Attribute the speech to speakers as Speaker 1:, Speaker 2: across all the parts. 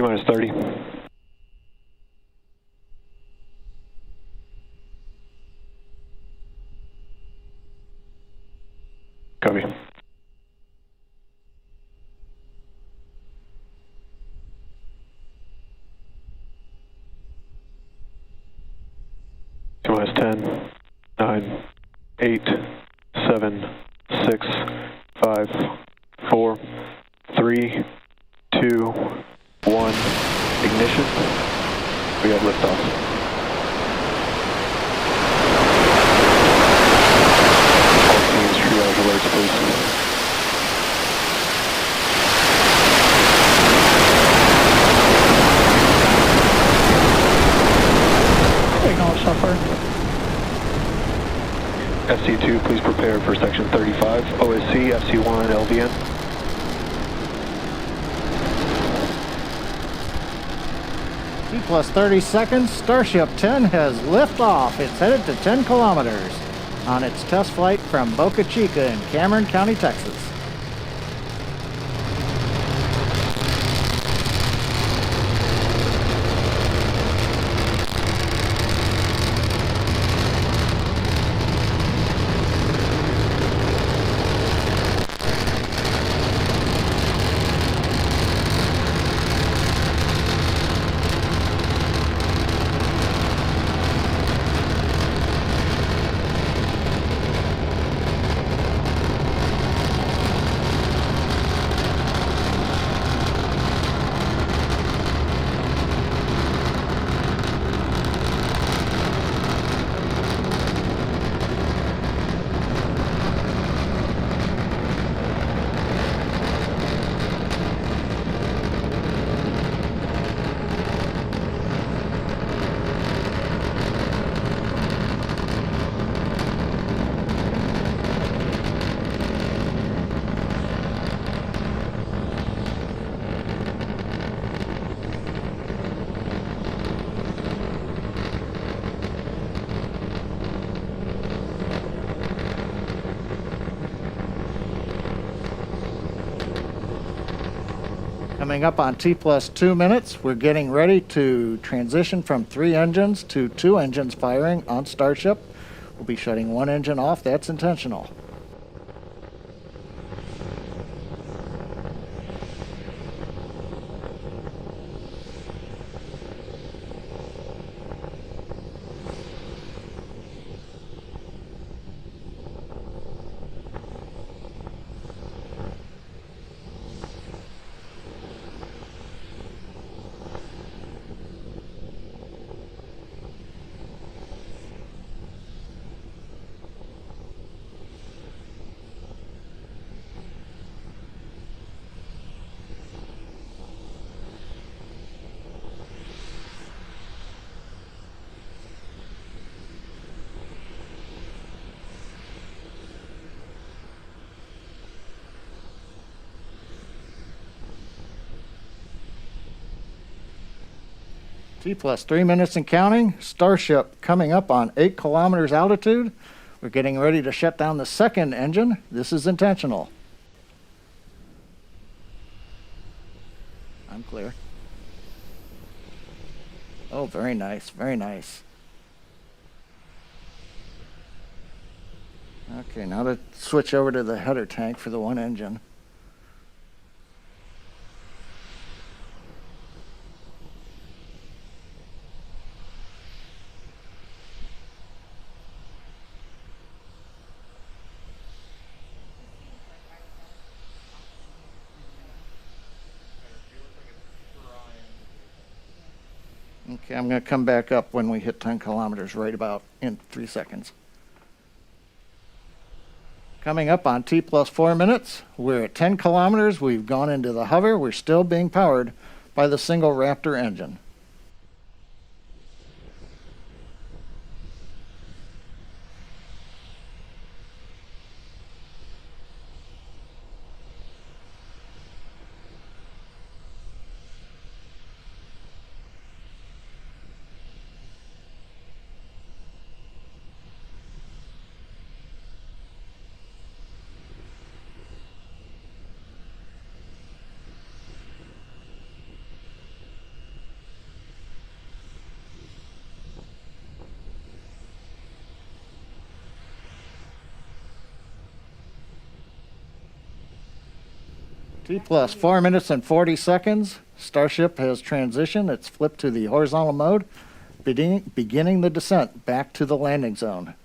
Speaker 1: T-minus 30. Copy. T-minus 10, 9, 8, 7, 6, 5, 4, 3, 2, 1. Ignition. We have liftoff. Triage alerts, please.
Speaker 2: Signal suffer.
Speaker 1: FC2, please prepare for section 35. OSC, FC1, LVN.
Speaker 3: T plus 30 seconds, Starship 10 has liftoff. It's headed to 10 kilometers on its test flight from Boca Chica in Cameron County, Texas. Coming up on T plus 2 minutes, we're getting ready to transition from 3 engines to 2 engines firing on Starship. We'll be shutting 1 engine off. That's intentional. T plus 3 minutes and counting. Starship coming up on 8 kilometers altitude. We're getting ready to shut down the 2nd engine. This is intentional. I'm clear. Oh, very nice, very nice. Okay, now to switch over to the header tank for the 1 engine. Okay, I'm going to come back up when we hit 10 kilometers right about in 3 seconds. Coming up on T plus 4 minutes, we're at 10 kilometers. We've gone into the hover. We're still being powered by the single Raptor engine. T plus 4 minutes and 40 seconds. Starship has transitioned. It's flipped to the horizontal mode, beginning the descent back to the landing zone.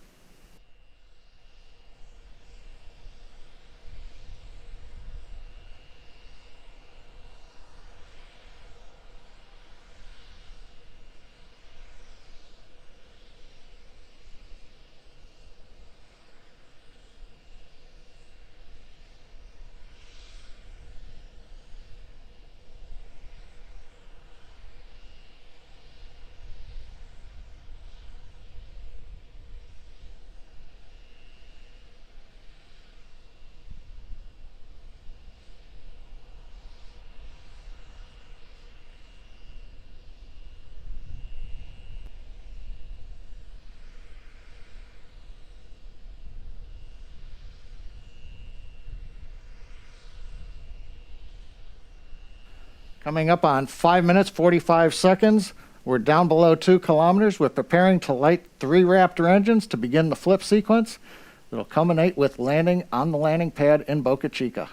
Speaker 3: Coming up on 5 minutes, 45 seconds. We're down below 2 kilometers. We're preparing to light 3 Raptor engines to begin the flip sequence. It'll culminate with landing on the landing pad in Boca Chica.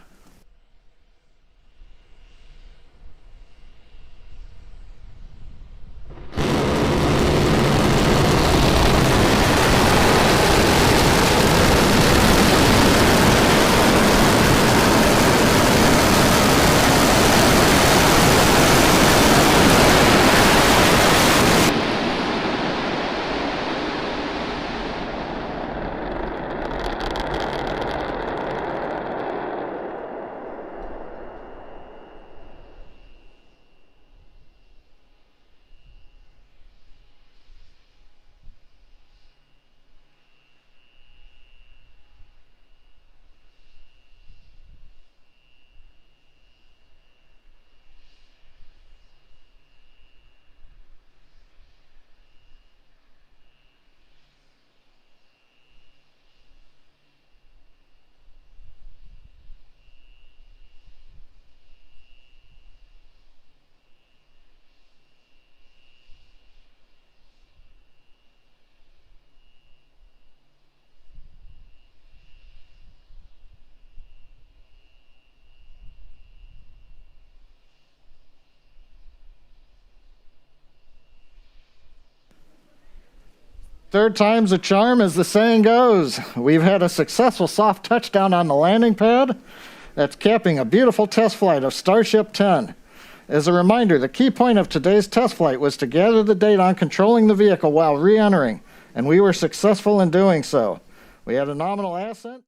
Speaker 3: Third time's a charm, as the saying goes. We've had a successful soft touchdown on the landing pad. That's capping a beautiful test flight of Starship 10. As a reminder, the key point of today's test flight was to gather the data on controlling the vehicle while re-entering, and we were successful in doing so. We had a nominal ascent.